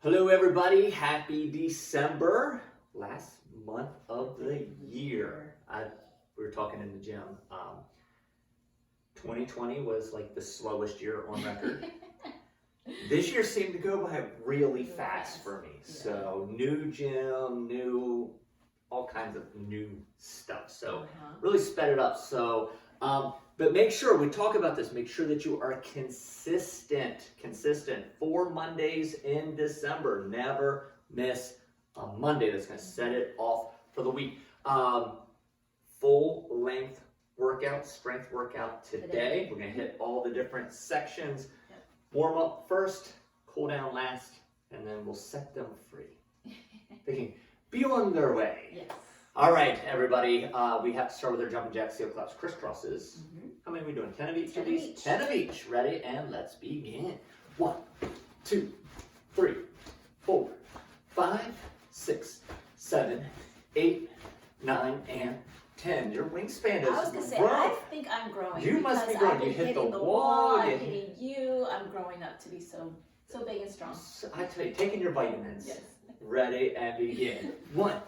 Hello everybody, happy December, last month of the year. We were talking in the gym. 2020 was like the slowest year on record. This year seemed to go by really fast for me. Yeah. So new gym, all kinds of new stuff. So really sped it up. So, but make sure, we talk about this, make sure that you are consistent. 4 Mondays in December. Never miss a Monday. That's going to set it off for the week. Full length workout, strength workout today. We're going to hit all the different sections. Yep. Warm up first, cool down last, and then we'll set them free. They can be on their way. Yes. All right, everybody. We have to start with our jumping jacks, heel claps, crisscrosses. How many are we doing? 10 of each? 10 of each. 10 of each. Ready? And let's begin. 1, 2, 3, 4, 5, 6, 7, 8, 9, and 10. Your wingspan is I was going to say, grown. I think I'm growing. You must be because growing. I've been You hit hitting the wall, wall, I'm you- hitting you. I'm growing up to be so big and strong. I tell you, taking your vitamins. Yes. Ready and begin. 1,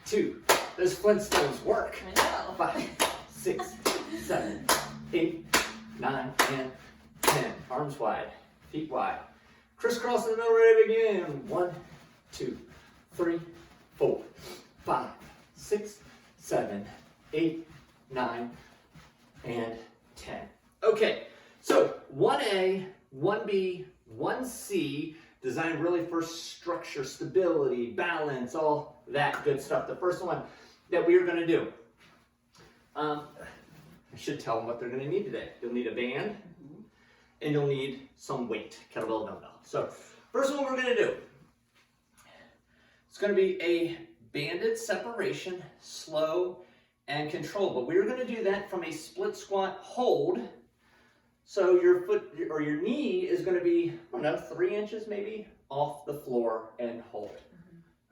2. Those Flintstones work. I know. 5, 6, 7, 8, 9, and 10. Arms wide, feet wide. Crisscross in the middle, ready to begin. 1, 2, 3, 4, 5, 6, 7, 8, 9, and 10. Okay, so 1A, 1B, 1C, designed really for structure, stability, balance, all that good stuff. The first one that we are going to do, I should tell them what they're going to need today. You'll need a band, and you'll need some weight, kettlebell, dumbbell. So first one we're going to do, it's going to be a banded separation, slow and controlled. But we're going to do that from a split squat hold. So your foot or your knee is going to be, I don't know, 3 inches maybe off the floor and hold.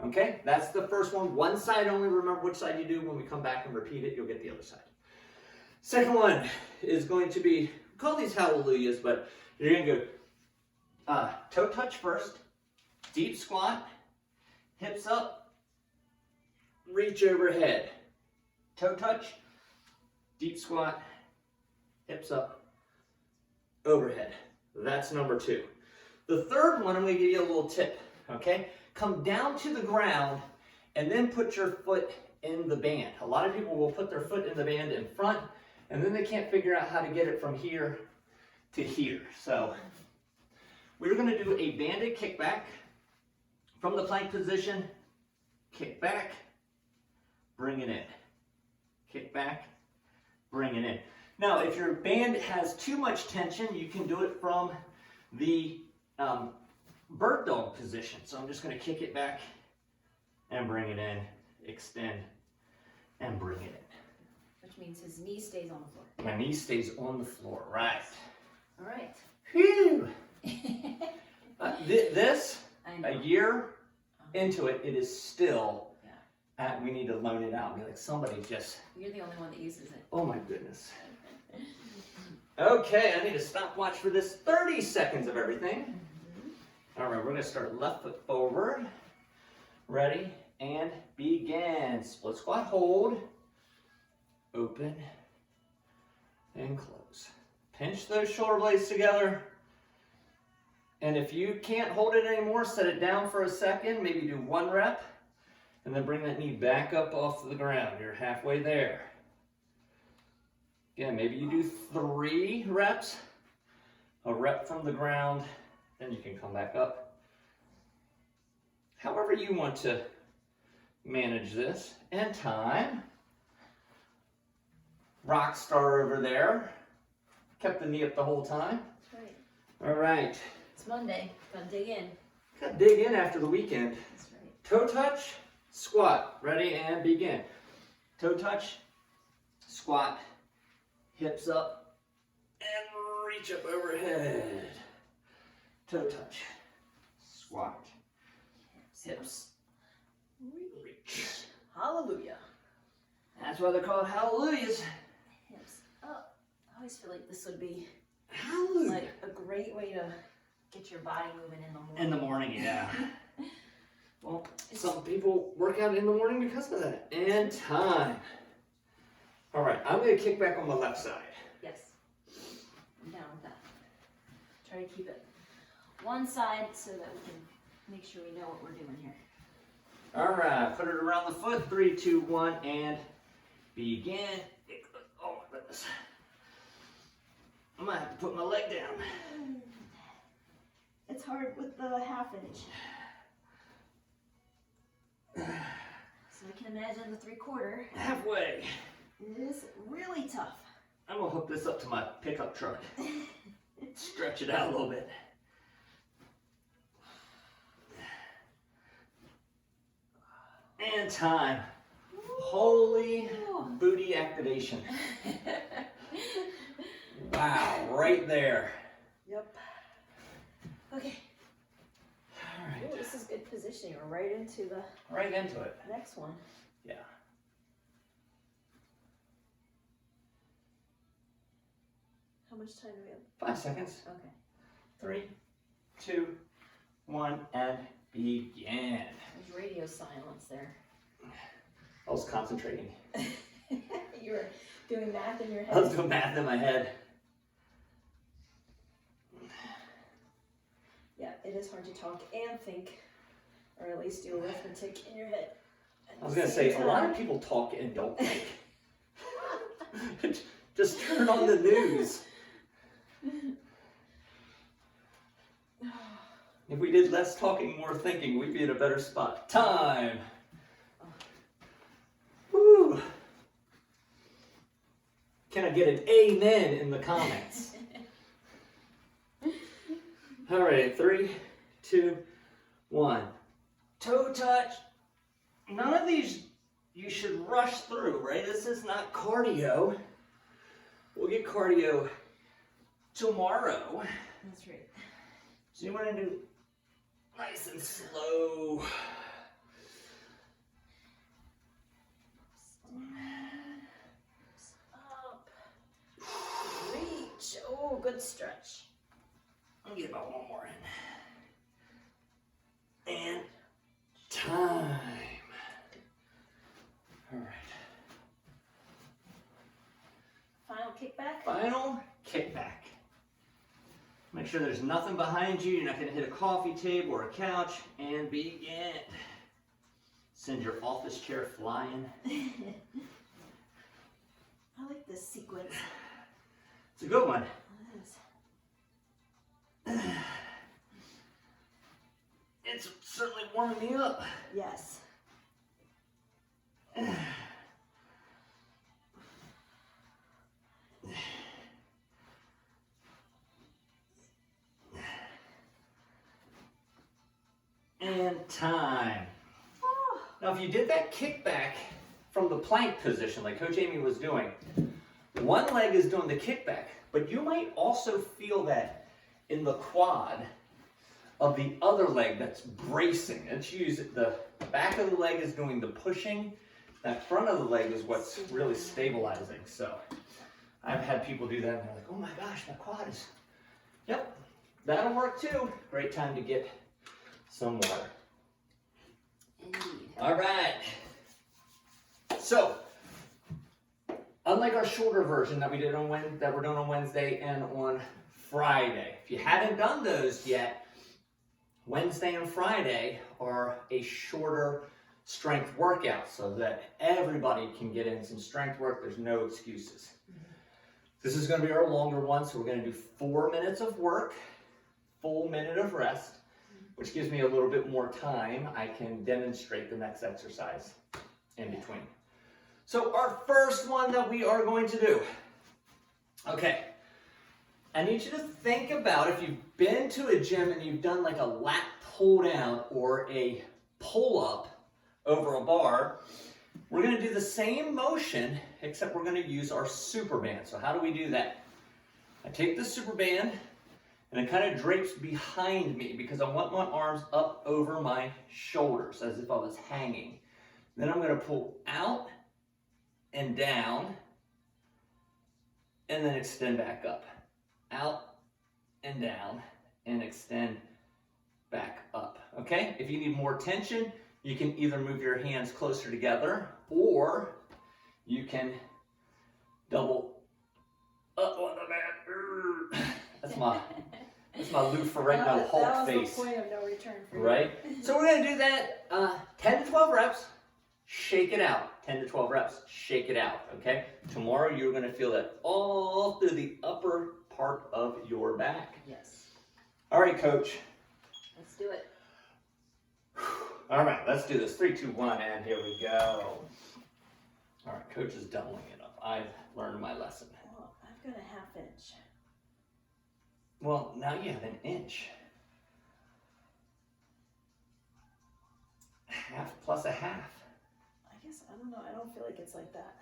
Okay, that's the first one. One side only. Remember which side you do. When we come back and repeat it, you'll get the other side. Second one is going to be, we call these hallelujahs, but you're going to go toe touch first, deep squat, hips up, reach overhead. Toe touch, deep squat, hips up, overhead. That's number 2. The third one, I'm going to give you a little tip, okay? Come down to the ground and then put your foot in the band. A lot of people will put their foot in the band in front and then they can't figure out how to get it from here to here. So we're going to do a banded kickback from the plank position, kick back, bring it in. Kick back, bring it in. Now, if your band has too much tension, you can do it from the bird dog position. So I'm just going to kick it back and bring it in, extend, and bring it in. Which means his knee stays on the floor. My knee stays on the floor, right. All right. Phew! This, I know. a year into it, it is still, we need to loan it out and be like, somebody just, You're the only one that uses it. oh my goodness. Okay, I need a stopwatch for this. 30 seconds of everything. All right, we're going to start left foot forward. Ready, and begin. Split squat, hold. Open, and close. Pinch those shoulder blades together. And if you can't hold it anymore, set it down for a second. Maybe do 1 rep. And then bring that knee back up off the ground. You're halfway there. Again, maybe you do 3 reps. A rep from the ground, then you can come back up. However you want to manage this. And time. Rock star over there. Kept the knee up the whole time. That's right. All right. It's Monday. Gotta dig in. Gotta dig in after the weekend. That's right. Toe touch, squat. Ready and begin. Toe touch, squat, hips up, and reach up overhead. Toe touch, squat, hips, reach. Hallelujah. That's why they're called hallelujahs. Hips up. I always feel like this would be Hallelujah. like a great way to get your body moving in the morning. In the morning, yeah. Well, some people work out in the morning because of that. And time. All right, I'm going to kick back on the left side. Yes. I'm down with that. Try to keep it one side so that we can make sure we know what we're doing here. All right, put it around the foot. 3, 2, 1, and begin. Oh my goodness. I might have to put my leg down. It's hard with the half inch. So I can imagine the 3/4. Halfway. It is really tough. I'm gonna hook this up to my pickup truck. Stretch it out a little bit. And time. Holy booty activation. Wow, right there. Yep. Okay. All right. Ooh, this is good positioning. We're right into the Right into it. next one. Yeah. How much time do we have? 5 seconds. Okay. 3, 2, 1, and begin. There's radio silence there. I was concentrating. You were doing math in your I was head. doing math in my head. Yeah, it is hard to talk and think, or at least do arithmetic in your head. I was gonna say, a lot of people talk and don't think. Just turn on the news. If we did less talking, more thinking, we'd be in a better spot. Time. Woo. Can I get an amen in the comments? All right, 3, 2, 1. Toe touch. None of these you should rush through, right? This is not cardio. We'll get cardio tomorrow. That's right. So you want to do nice and slow. Up. Reach. Oh, good stretch. I'll get about one more in. And time. All right. Final kickback. Final kickback. Make sure there's nothing behind you. You're not going to hit a coffee table or a couch. And begin. Send your office chair flying. I like this sequence. It's a good one. It is. It's certainly warming me up. Yes. And time. Oh. Now, if you did that kickback from the plank position, like Coach Amy was doing, one leg is doing the kickback, but you might also feel that in the quad of the other leg that's bracing. Let's use it. The back of the leg is doing the pushing. That front of the leg is what's really stabilizing. So I've had people do that and they're like, oh my gosh, my quad is, yep, that'll work too. Great time to get some water. Indeed. All right. So, unlike our shorter version that we did on that we're doing on Wednesday and on Friday, if you haven't done those yet, Wednesday and Friday are a shorter strength workout so that everybody can get in some strength work. There's no excuses. This is going to be our longer one, so we're going to do 4 minutes of work, full minute of rest, which gives me a little bit more time. I can demonstrate the next exercise in between. So our first one that we are going to do. Okay. I need you to think about if you've been to a gym and you've done like a lat pull down or a pull up over a bar. We're going to do the same motion, except we're going to use our super band. So how do we do that? I take the super band and it kind of drapes behind me because I want my arms up over my shoulders as if I was hanging. Then I'm going to pull out and down and then extend back up. Out and down and extend back up. Okay. okay? If you need more tension, you can either move your hands closer together, or you can double up on the mat. That's my Lou Ferrigno Hulk face. That was the point of no return for you. Right? So we're gonna do that 10 to 12 reps, shake it out. 10 to 12 reps, shake it out, okay? Tomorrow you're gonna feel that all through the upper part of your back. Yes. All right, coach. Let's do it. All right, let's do this. 3, 2, 1, and here we go. All right, coach is doubling it up. I've learned my lesson. Well, I've got a 1/2 inch. Well, now you have an inch. 1/2 plus 1/2. I guess, I don't know, I don't feel like it's like that.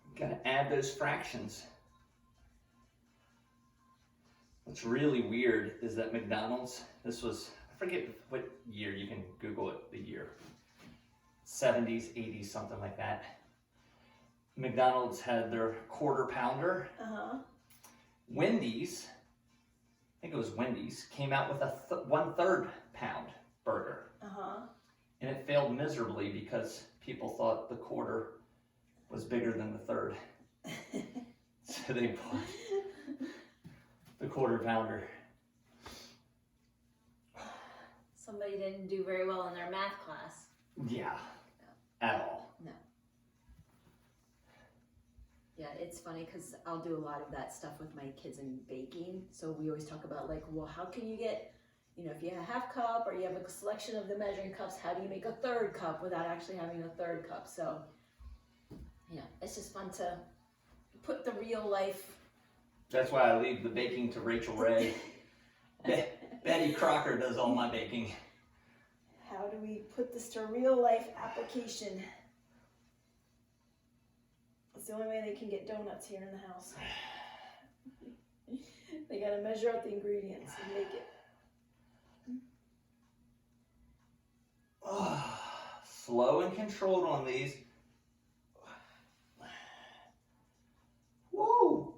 You gotta add those fractions. What's really weird is that McDonald's, this was, I forget what year, you can Google it, the year. 70s, 80s, something like that. McDonald's had their 1/4 pounder. Wendy's, I think it was Wendy's, came out with a 1/3 pound burger. And it failed miserably because people thought the 1/4 was bigger than the 1/3. So they bought the 1/4 pounder. Somebody didn't do very well in their math class. Yeah, at all. No. Yeah, it's funny because I'll do a lot of that stuff with my kids in baking. So we always talk about like, well, how can you get, you know, if you have a 1/2 cup or you have a selection of the measuring cups, how do you make a 1/3 cup without actually having a 1/3 cup? So, yeah, it's just fun to put the real life. That's why I leave the baking to Rachel Ray. Betty Crocker does all my baking. How do we put this to real life application? It's the only way they can get donuts here in the house. They gotta measure out the ingredients and make it. Oh, slow and controlled on these. Whoa,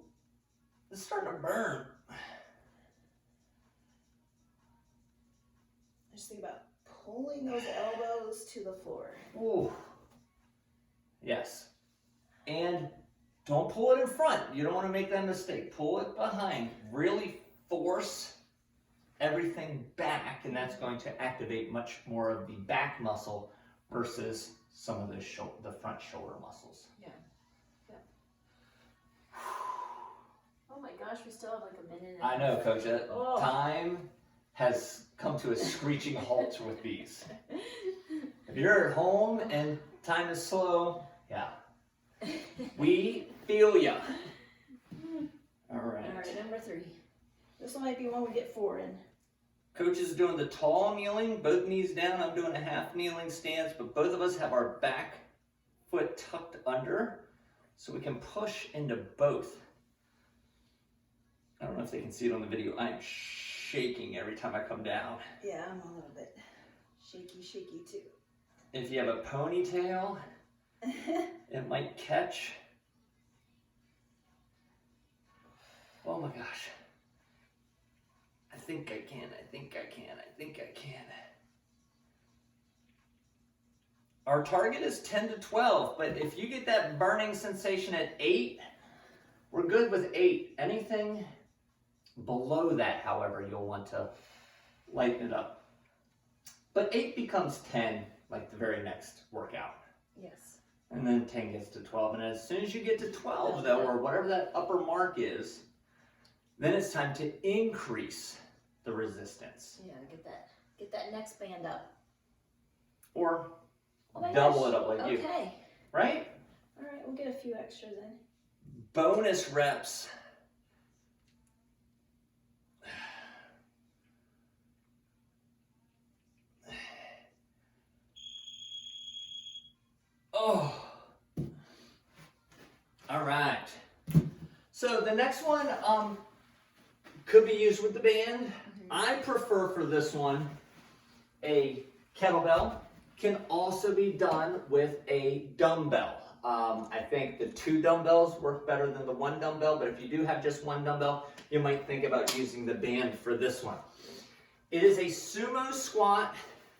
it's starting to burn. Just think about pulling those elbows to the floor. Ooh. Yes. And don't pull it in front. You don't want to make that mistake. Pull it behind. Really force everything back, and that's going to activate much more of the back muscle versus some of the front shoulder muscles. Yeah. Yeah. Oh my gosh, we still have like a minute. I know, Coach. Time has come to a screeching halt with these. If you're at home and time is slow, yeah. We feel ya. All right. All right, number 3. This one might be one we get 4 in. Coach is doing the tall kneeling, both knees down. I'm doing a half kneeling stance, but both of us have our back foot tucked under so we can push into both. I don't know if they can see it on the video. I'm shaking every time I come down. Yeah, I'm a little bit shaky too. If you have a ponytail, it might catch. Oh my gosh. I think I can. Our target is 10 to 12, but if you get that burning sensation at 8, we're good with 8. Anything below that, however, you'll want to lighten it up. But 8 becomes 10, like the very next workout. Yes. And then 10 gets to 12. And as soon as you get to 12, though, or whatever that upper mark is, then it's time to increase the resistance. Yeah, get that next band up. Or oh double it up like you. Okay. Right? All right, we'll get a few extras in. Bonus reps. Oh. All right. So the next one could be used with the band. I prefer for this one a kettlebell. Can also be done with a dumbbell. I think the 2 dumbbells work better than the 1 dumbbell, but if you do have just 1 dumbbell, you might think about using the band for this one. It is a sumo squat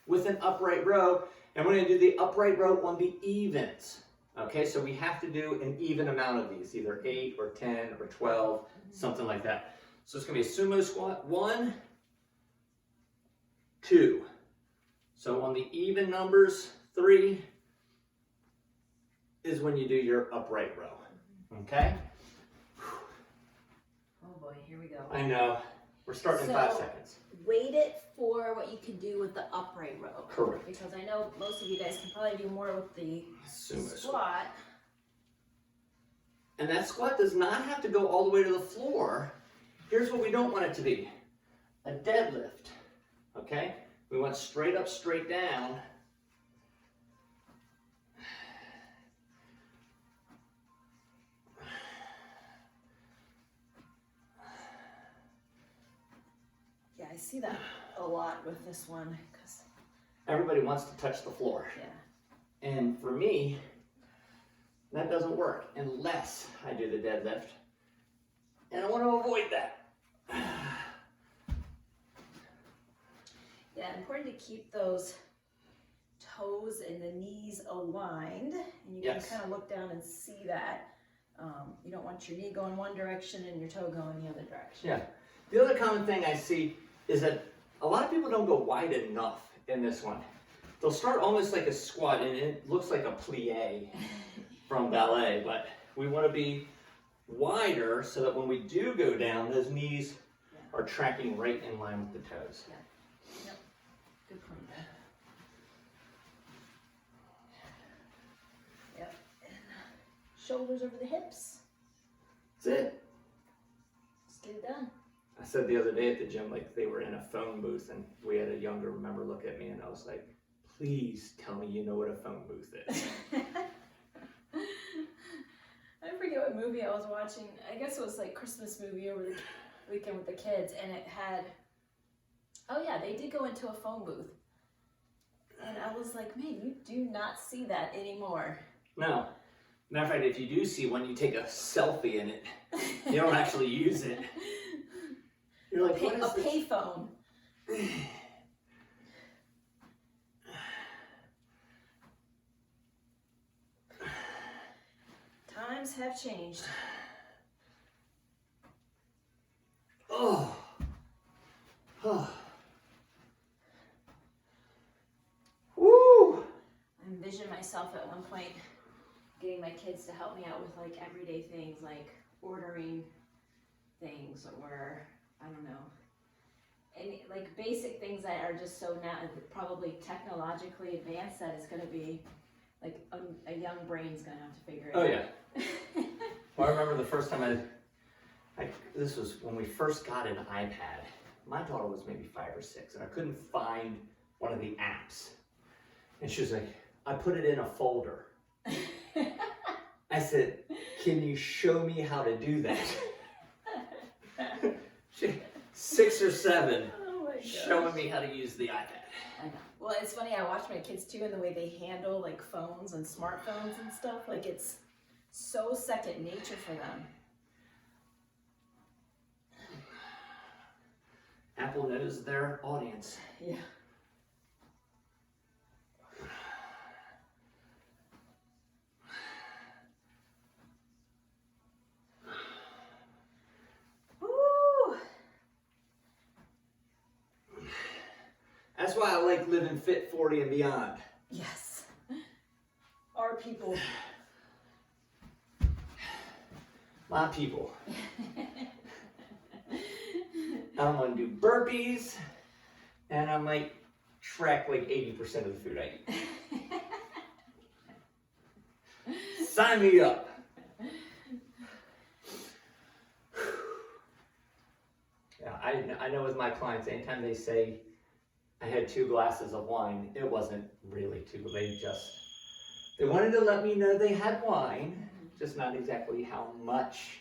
with an upright row, and we're going to do the upright row on the evens. Okay, so we have to do an even amount of these, either 8 or 10 or 12, something like that. So it's going to be a sumo squat, 1, 2. So on the even numbers, 3 is when you do your upright row. Okay? Oh boy, here we go. I know. We're starting in 5 seconds. Weight it for what you can do with the upright row. Correct. Because I know most of you guys can probably do more with the Sumo squat. And that squat does not have to go all the way to the floor. Here's what we don't want it to be. A deadlift. Okay? We want straight up, straight down. Yeah, I see that a lot with this one. Cause, everybody wants to touch the floor. yeah. And for me, that doesn't work unless I do the deadlift. And I want to avoid that. Yeah, important to keep those toes and the knees aligned. And you Yes. can kind of look down and see that. You don't want your knee going one direction and your toe going the other direction. Yeah. The other common thing I see is that a lot of people don't go wide enough in this one. They'll start almost like a squat, and it looks like a plie from ballet, but we want to be wider so that when we do go down, those knees are tracking right in line with the toes. Yeah. Yep. Good point there. Yep. And shoulders over the hips. That's it. Let's get it done. I said the other day at the gym, like they were in a phone booth, and we had a younger member look at me, and I was like, please tell me you know what a phone booth is. I forget what movie I was watching. I guess it was like Christmas movie over the weekend with the kids, and it had, oh yeah, they did go into a phone booth. And I was like, man, you do not see that anymore. No. Matter of fact, if you do see one, you take a selfie in it. You don't actually use it. You're like, what is a this? payphone. Times have changed. Oh. Oh. Woo. I envisioned myself at one point getting my kids to help me out with like everyday things like ordering things or I don't know, and like basic things that are just so now probably technologically advanced that it's going to be like a young brain's going to have to figure it out. Oh yeah. Well, I remember the first time this was when we first got an iPad. My daughter was maybe 5 or 6, and I couldn't find one of the apps. And she was like, I put it in a folder. I said, can you show me how to do that? 6 or 7, showing me how to use the iPad. I know. Well, it's funny, I watch my kids too, and the way they handle like phones and smartphones and stuff, like it's so second nature for them. Apple knows their audience. Yeah. Woo! That's why I like living fit 40 and beyond. Yes. Our people. My people. I'm gonna do burpees, and I might track like 80% of the food I eat. Sign me up. Yeah, I know with my clients, anytime they say I had 2 glasses of wine, it wasn't really 2. They wanted to let me know they had wine, just not exactly how much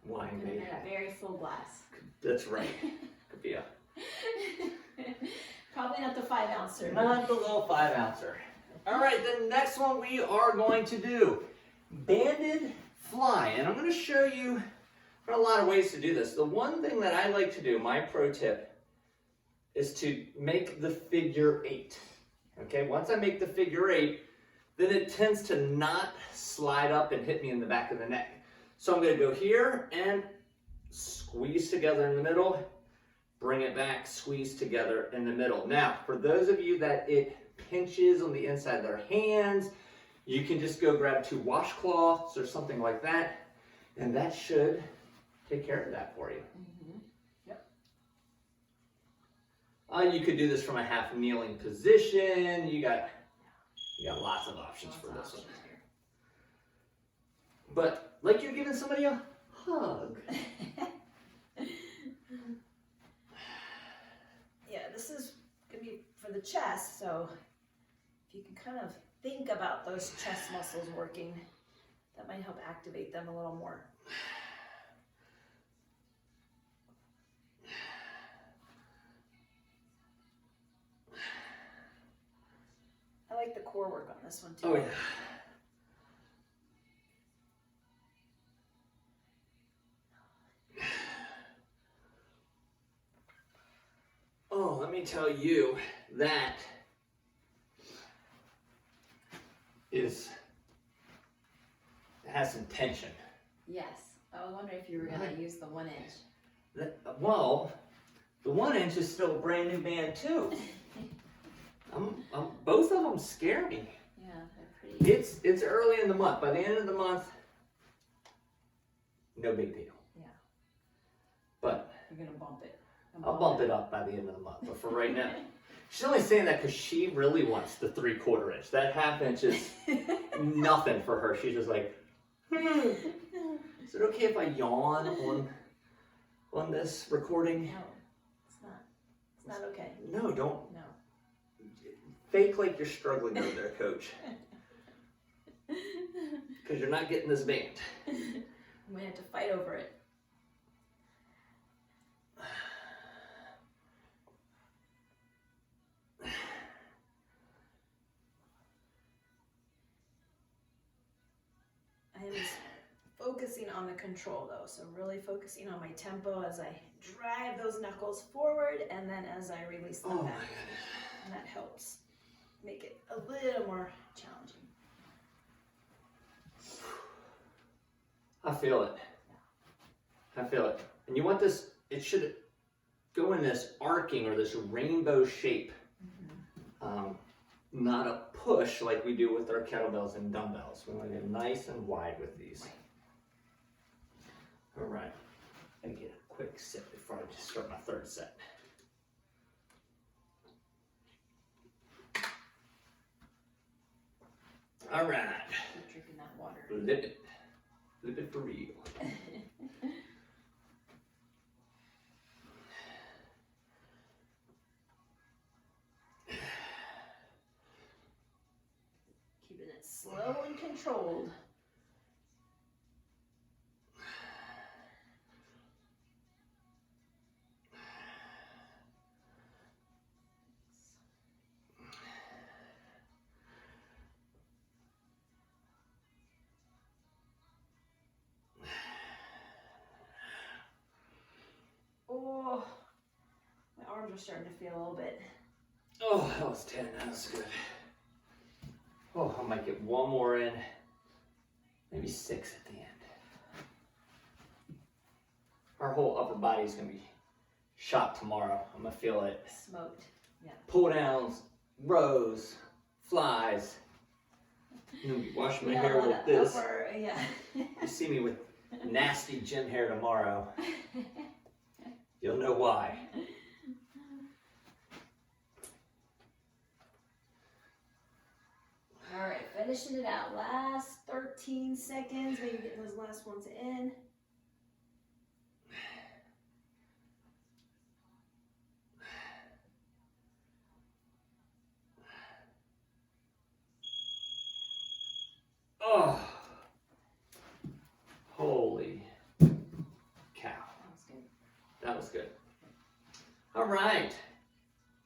wine they had. A very full glass. That's right. Could be a... Probably not the 5-ouncer. Not the little 5-ouncer. All right, the next one we are going to do banded fly, and I'm going to show you there are a lot of ways to do this. The one thing that I like to do, my pro tip, is to make the figure 8. Okay, once I make the figure 8, then it tends to not slide up and hit me in the back of the neck. So I'm going to go here and squeeze together in the middle, bring it back, squeeze together in the middle. Now, for those of you that it pinches on the inside of their hands, you can just go grab 2 washcloths or something like that, and that should take care of that for you. Yep. You could do this from a half kneeling position. You got lots of options for this one. But like you're giving somebody a hug. Yeah, this is gonna be for the chest, so if you can kind of think about those chest muscles working, that might help activate them a little more. I like the core work on this one too. Oh yeah. Oh, let me tell you, that has some tension. Yes, I was wondering if you were going to use the 1 inch. Well, the 1 inch is still a brand new band too. Both of them scare me. Yeah, they're pretty. It's early in the month. By the end of the month, no big deal. Yeah. But you're going to bump it. I'll bump it up by the end of the month. But for right now, she's only saying that because she really wants the 3/4 inch. That 1/2 inch is nothing for her. She's just like, Is it okay if I yawn on this recording? No, it's not. It's not okay. No, don't. No. Fake like you're struggling over there, coach. Because you're not getting this band. I'm going to have to fight over it. I am just focusing on the control though, so really focusing on my tempo as I drive those knuckles forward and then as I release them back. And that helps make it a little more challenging. I feel it. I feel it. And you want this, it should go in this arcing or this rainbow shape. Not a push like we do with our kettlebells and dumbbells. We want to get nice and wide with these. All right. Let me get a quick sip before I just start my 3rd set. All right. Keep drinking that water. Lip it. Lip it for real. Keeping it slow and controlled. Oh, my arms are starting to feel a little bit. Oh, that was 10. That was good. Oh, I might get one more in. Maybe 6 at the end. Our whole upper body is going to be shot tomorrow. I'm going to feel it. Smoked. Yeah. Pull downs, rows, flies. I'm going to be washing my hair with this. Yeah. You see me with nasty gym hair tomorrow. You'll know why. All right, finishing it out. Last 13 seconds. Maybe getting those last ones in. Oh, holy cow. That was good. That was good. All right.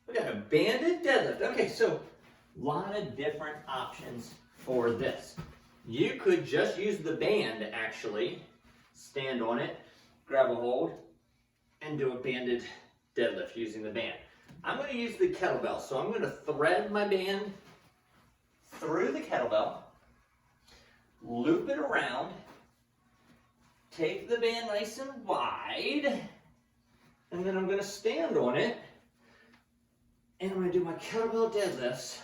We got a banded deadlift. Okay, so a lot of different options for this. You could just use the band, actually. Stand on it, grab a hold, and do a banded deadlift using the band. I'm going to use the kettlebell. So I'm going to thread my band through the kettlebell, loop it around, take the band nice and wide, and then I'm going to stand on it, and I'm going to do my kettlebell deadlifts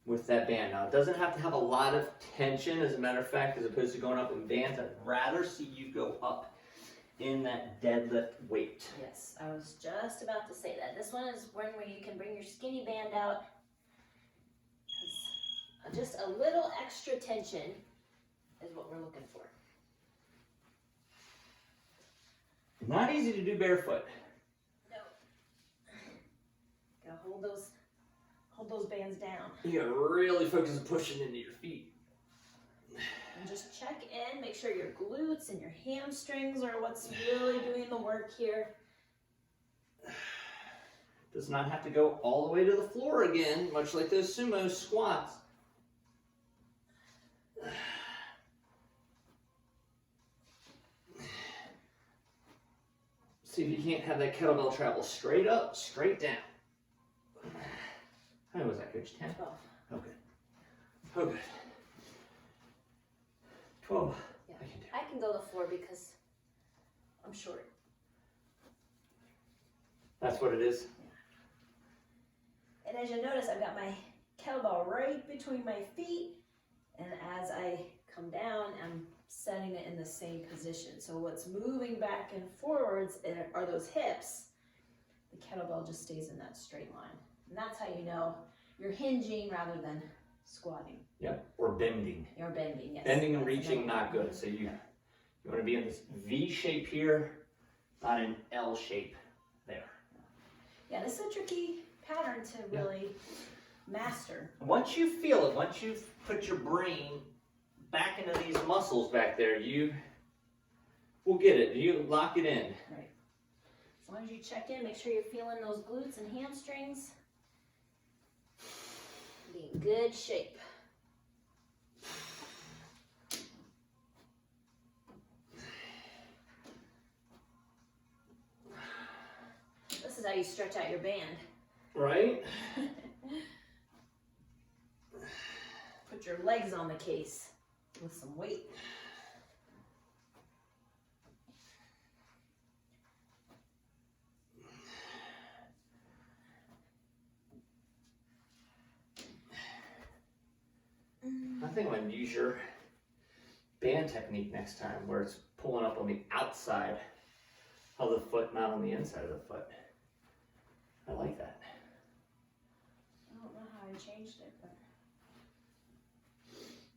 with that band. Now, it doesn't have to have a lot of tension, as a matter of fact, as opposed to going up in bands. I'd rather see you go up in that deadlift weight. Yes, I was just about to say that. This one is one where you can bring your skinny band out. Just a little extra tension is what we're looking for. Not easy to do barefoot. No. Gotta hold those bands down. You gotta really focus on pushing into your feet. And just check in, make sure your glutes and your hamstrings are what's really doing the work here. Does not have to go all the way to the floor again, much like those sumo squats. See if you can't have that kettlebell travel straight up, straight down. How was that, Coach? 10? 12. Oh, good. Oh, good. 12. Yeah. I can go to the floor because I'm short. That's what it is? Yeah. And as you notice, I've got my kettlebell right between my feet, and as I come down, I'm setting it in the same position. So what's moving back and forwards are those hips. The kettlebell just stays in that straight line. And that's how you know you're hinging rather than squatting. Yep, or bending. You're bending, yes. Bending and reaching, not good. So you want to be in this V shape here, not an L shape there. Yeah, this is a tricky pattern to really master. Once you feel it, once you've put your brain back into these muscles back there, you will get it. You lock it in. Right. As long as you check in, make sure you're feeling those glutes and hamstrings. Be in good shape. This is how you stretch out your band. Right? Put your legs on the case with some weight. I think I'm going to use your band technique next time, where it's pulling up on the outside of the foot, not on the inside of the foot. I like that. I don't know how I changed it, but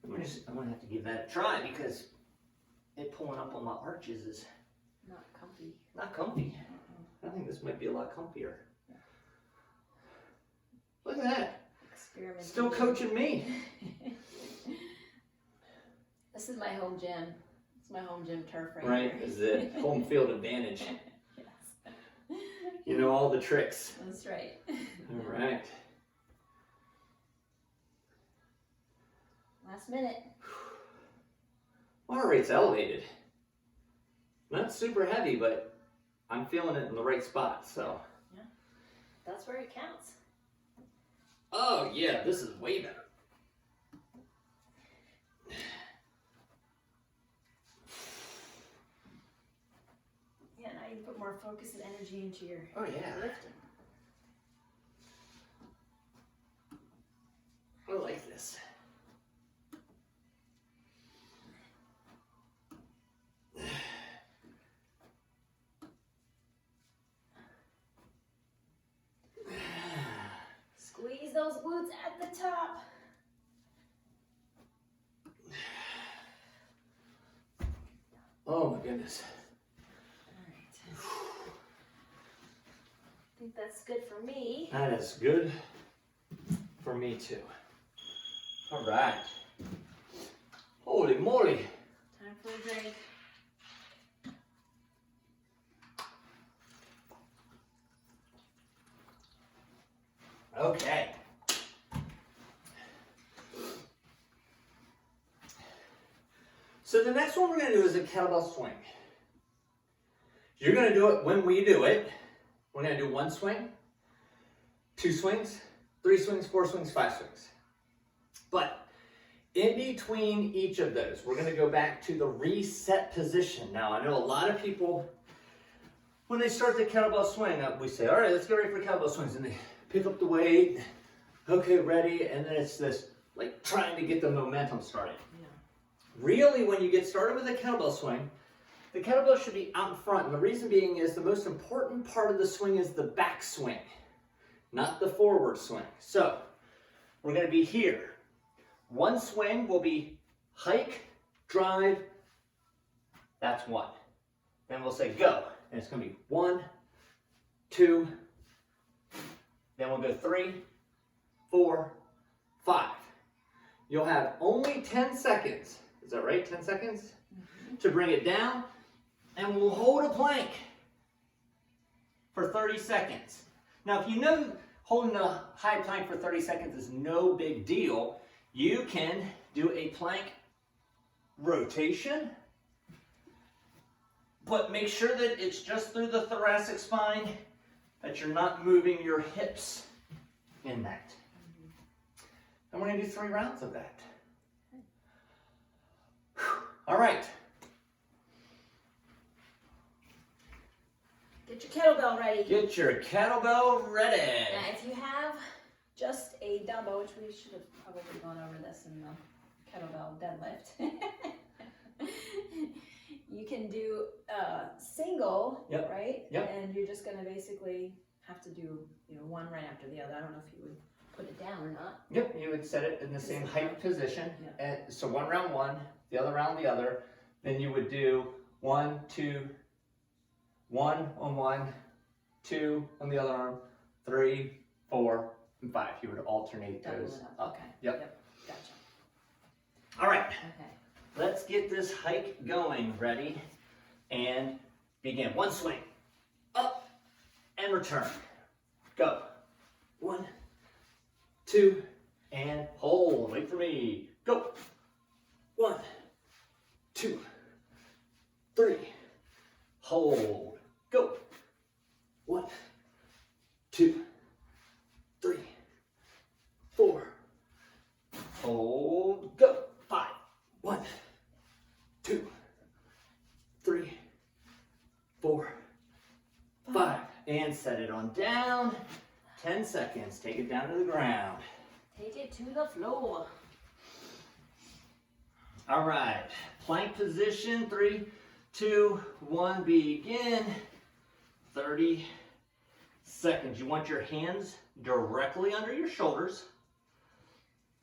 I'm going to have to give that a try, because it pulling up on my arches is not comfy. not comfy. I think this might be a lot comfier. Yeah. Look at that. Experiment. Still coaching me. This is my home gym. It's my home gym turf right Right, here. is the home field advantage. Yes. You know all the tricks. That's right. All right. Last minute. Heart rate's elevated. Not super heavy, but I'm feeling it in the right spot, so. Yeah. That's where it counts. Oh yeah, this is way better. Yeah, now you put more focus and energy into your Oh yeah. lifting. I like this. Squeeze those glutes at the top. Oh my goodness. All right. I think that's good for me. That is good for me too. All right. Holy moly. Time for a drink. Okay. So the next one we're going to do is a kettlebell swing. You're going to do it when we do it. We're gonna do 1 swing, 2 swings, 3 swings, 4 swings, 5 swings. But in between each of those, we're gonna go back to the reset position. Now, I know a lot of people, when they start the kettlebell swing, we say, all right, let's get ready for kettlebell swings. And they pick up the weight, okay, ready. And then it's this, like, trying to get the momentum started. Yeah. Really, when you get started with a kettlebell swing, the kettlebell should be out in front. And the reason being is the most important part of the swing is the back swing, not the forward swing. So we're gonna be here. 1 swing will be hike, drive, that's 1. Then we'll say go. And it's going to be 1, 2, then we'll go 3, 4, 5. You'll have only 10 seconds, is that right, 10 seconds? To bring it down, and we'll hold a plank for 30 seconds. Now, if you know holding a high plank for 30 seconds is no big deal, you can do a plank rotation, but make sure that it's just through the thoracic spine, that you're not moving your hips in that. And we're going to do 3 rounds of that. All right. Get your kettlebell ready. Get your kettlebell ready. Now, if you have just a dumbbell, which we should have probably gone over this in the kettlebell deadlift. You can do a single, Yep. right? Yep. And you're just gonna basically have to do, one right after the other. I don't know if you would put it down or not. Yep, you would set it in the same height position. Yeah. And so 1 round 1, the other round the other. Then you would do 1, 2, 1 on 1, 2 on the other arm, 3, 4, and 5. You would alternate Double those it up. up. Okay. Yep. Gotcha. All right. Okay. Let's get this hike going. Ready? And begin. 1 swing. Up and return. Go. 1, 2, and hold. Wait for me. Go. 1, 2, 3. Hold. Go. 1, 2, 3, 4. Hold. Go. 5. 1, 2, 3, 4, 5. And set it on down. 10 seconds. Take it down to the ground. Take it to the floor. All right. Plank position. 3, 2, 1. Begin. 30 seconds. You want your hands directly under your shoulders.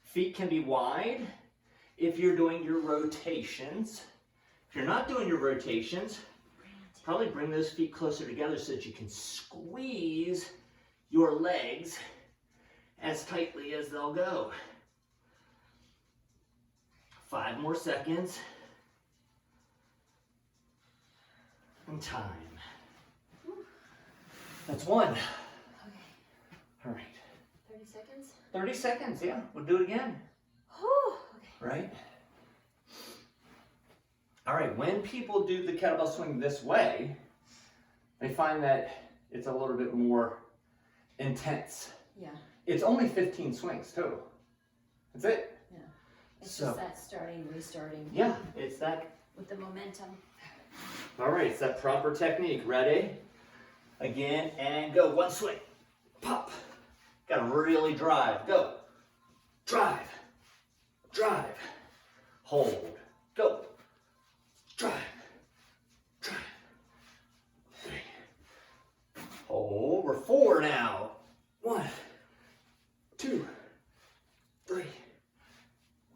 Feet can be wide if you're doing your rotations. If you're not doing your rotations, probably bring those feet closer together so that you can squeeze your legs as tightly as they'll go. 5 more seconds. And time. That's 1. Okay. All right. 30 seconds. 30 seconds, yeah. We'll do it again. Whew. Okay. Right? All right, when people do the kettlebell swing this way, they find that it's a little bit more intense. Yeah. It's only 15 swings total. That's it. Yeah. It's So- just that starting, restarting. Yeah, it's that. With the momentum. All right, it's that proper technique. Ready? Again, and go. 1 swing. Pop. Got to really drive. Go. Drive. Drive. Hold. Go. Drive. Drive. 3. Hold. We're 4 now. 1, 2, 3,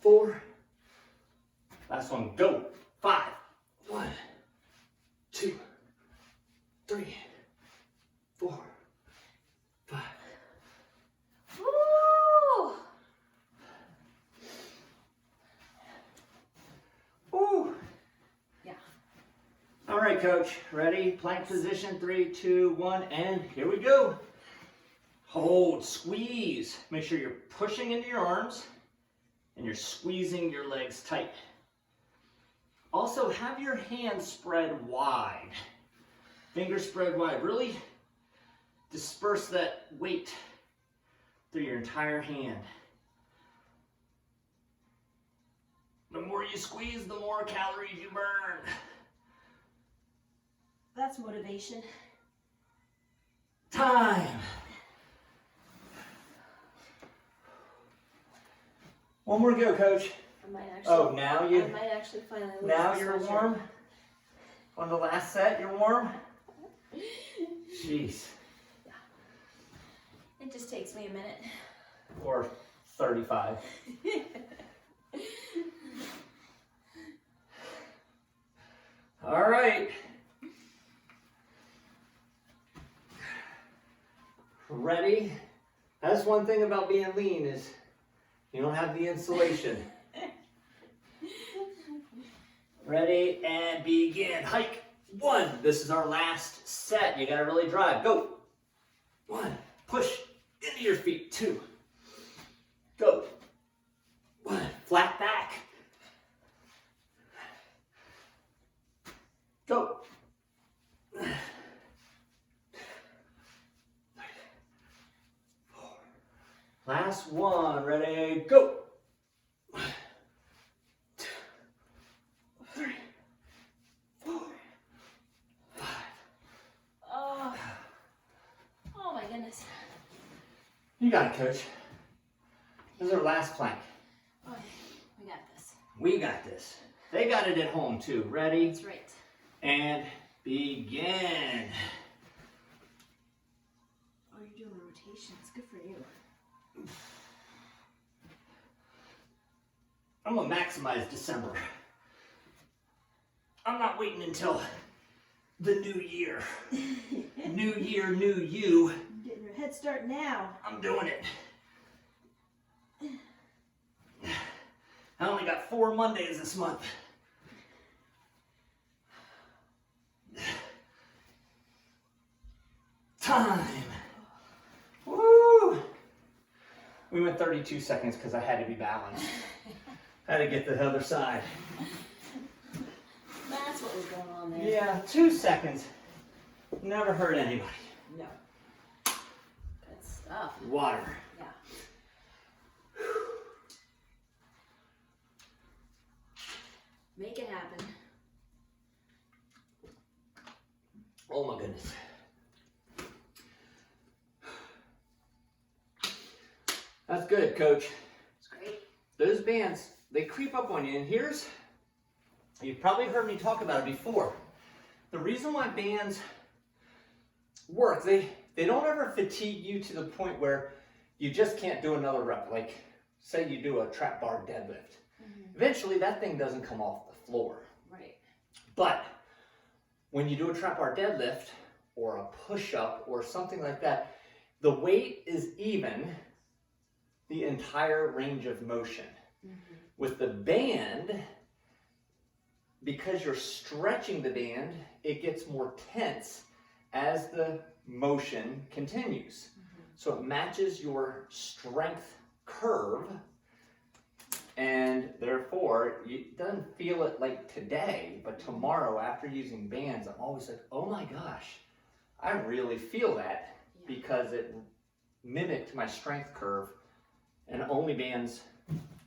4. Last one. Go. 5. 1, 2, 3, 4, 5. Woo! Woo! Yeah. All right, coach. Ready? Plank position. 3, 2, 1, and here we go. Hold, squeeze. Make sure you're pushing into your arms and you're squeezing your legs tight. Also, have your hands spread wide. Fingers spread wide. Really disperse that weight through your entire hand. The more you squeeze, the more calories you burn. That's motivation. Time. One more go, coach. I might actually, Oh, now you. I might actually finally lose Now this you're sweatshirt. warm. On the last set, you're warm. Jeez. Yeah. It just takes me a minute. Or 35. All right. Ready? That's one thing about being lean is you don't have the insulation. Ready and begin. Hike. 1. This is our last set. You gotta really drive. Go. 1. Push into your feet. 2. Go. 1. Flat back. Go. Last one. Ready, go. 1, 2, 3, 4, 5. Oh. Oh my goodness. You got it, coach. This is our last plank. Okay, we got this. We got this. They got it at home too. Ready? That's right. And begin. Oh, you're doing rotations. Good for you. I'm gonna maximize December. I'm not waiting until the new year. New year, new you. You're getting your head start now. I'm doing it. I only got 4 Mondays this month. Time. Woo! We went 32 seconds because I had to be balanced. I had to get to the other side. That's what was going on there. Yeah, 2 seconds. Never hurt anybody. No. Good stuff. Water. Yeah. Make it happen. Oh my goodness. That's good, coach. It's great. Those bands, they creep up on you. And here's, you've probably heard me talk about it before. The reason why bands work, they don't ever fatigue you to the point where you just can't do another rep. Like, say you do a trap bar deadlift. Eventually, that thing doesn't come off the floor. Right. But when you do a trap bar deadlift or a push-up or something like that, the weight is even the entire range of motion. With the band, because you're stretching the band, it gets more tense as the motion continues. So it matches your strength curve, and therefore it doesn't feel it like today, but tomorrow after using bands, I'm always like, oh my gosh, I really feel that because it mimicked my strength curve, and only bands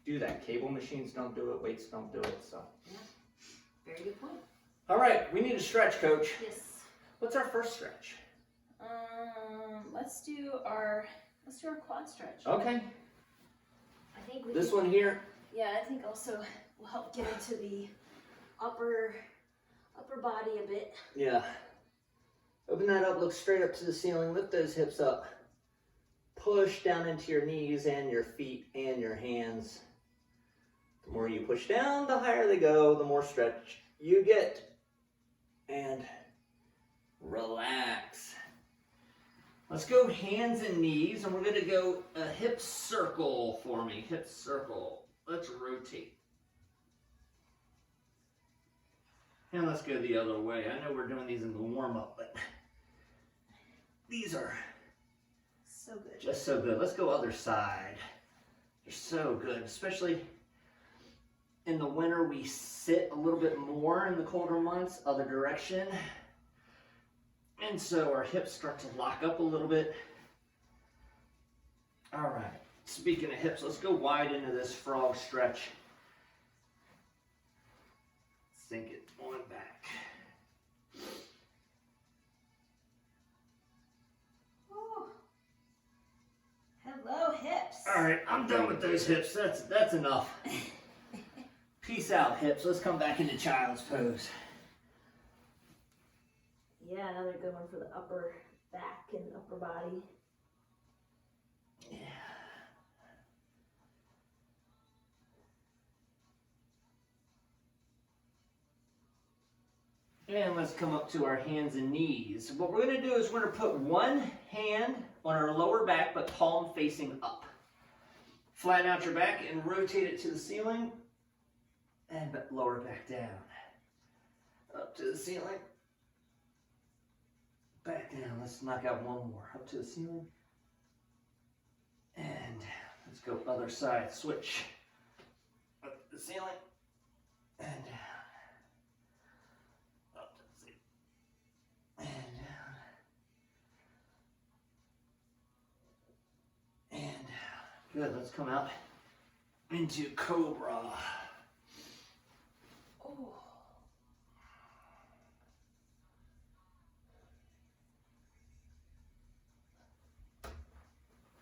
do that. Cable machines don't do it, weights don't do it, so. Yeah. Very good point. All right, we need a stretch, coach. Yes. What's our first stretch? Let's do our quad stretch. Okay, I think we this can, one here. Yeah, I think also will help get into the upper body a bit. Yeah. Open that up, look straight up to the ceiling, lift those hips up. Push down into your knees and your feet and your hands. The more you push down, the higher they go, the more stretch you get. And relax. Let's go hands and knees, and we're going to go a hip circle for me. Hip circle. Let's rotate. And let's go the other way. I know we're doing these in the warm-up, but these are so good. just so good. Let's go other side. They're so good, especially in the winter. We sit a little bit more in the colder months, other direction. And so our hips start to lock up a little bit. All right, speaking of hips, let's go wide into this frog stretch. Sink it on back. Oh. Hello, hips. All right, I'm done with those hips. That's enough. Peace out, hips. Let's come back into child's pose. Yeah, another good one for the upper back and upper body. Yeah. And let's come up to our hands and knees. What we're going to do is we're going to put one hand on our lower back, but palm facing up. Flatten out your back and rotate it to the ceiling. And lower it back down. Up to the ceiling. Back down. Let's knock out one more. Up to the ceiling. And let's go other side. Switch. Up to the ceiling. And down. Up to the ceiling. And down. And down. Good. Let's come out into Cobra. Oh.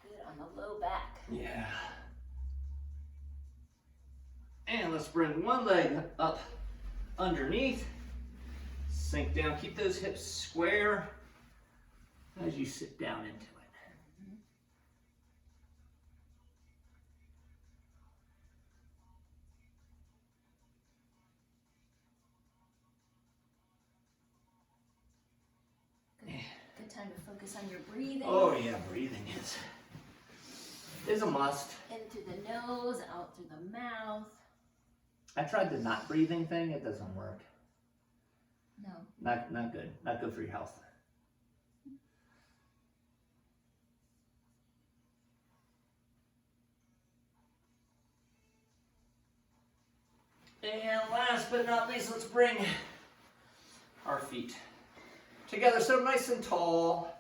Good on the low back. Yeah. And let's bring one leg up underneath. Sink down. Keep those hips square as you sit down into it. Good time to focus on your breathing. Oh yeah, breathing is a must. In through the nose, out through the mouth. I tried the not breathing thing. It doesn't work. No. Not good. Not good for your health. And last but not least, let's bring our feet together so nice and tall.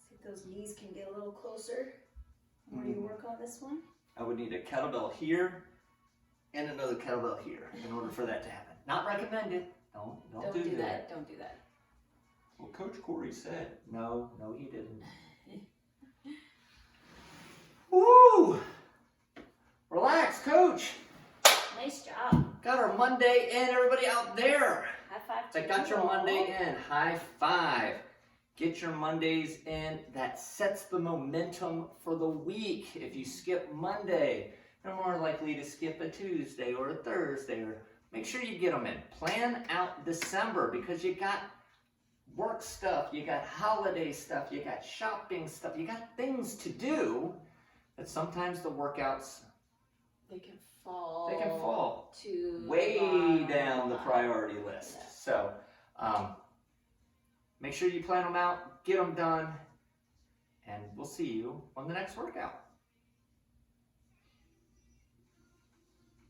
See if those knees can get a little closer when you work on this one. I would need a kettlebell here and another kettlebell here in order for that to happen. Not recommended. Don't do that. Don't do that. Well, Coach Corey said. No, he didn't. Woo! Relax, Coach. Nice job. Got our Monday in, everybody out there. High five to That got you your all. Monday in. High five. Get your Mondays in. That sets the momentum for the week. If you skip Monday, you're more likely to skip a Tuesday or a Thursday. Or make sure you get them in. Plan out December because you got work stuff, you got holiday stuff, you got shopping stuff, you got things to do that sometimes the workouts They can fall to way down the priority list. Yeah. So make sure you plan them out, get them done, and we'll see you on the next workout.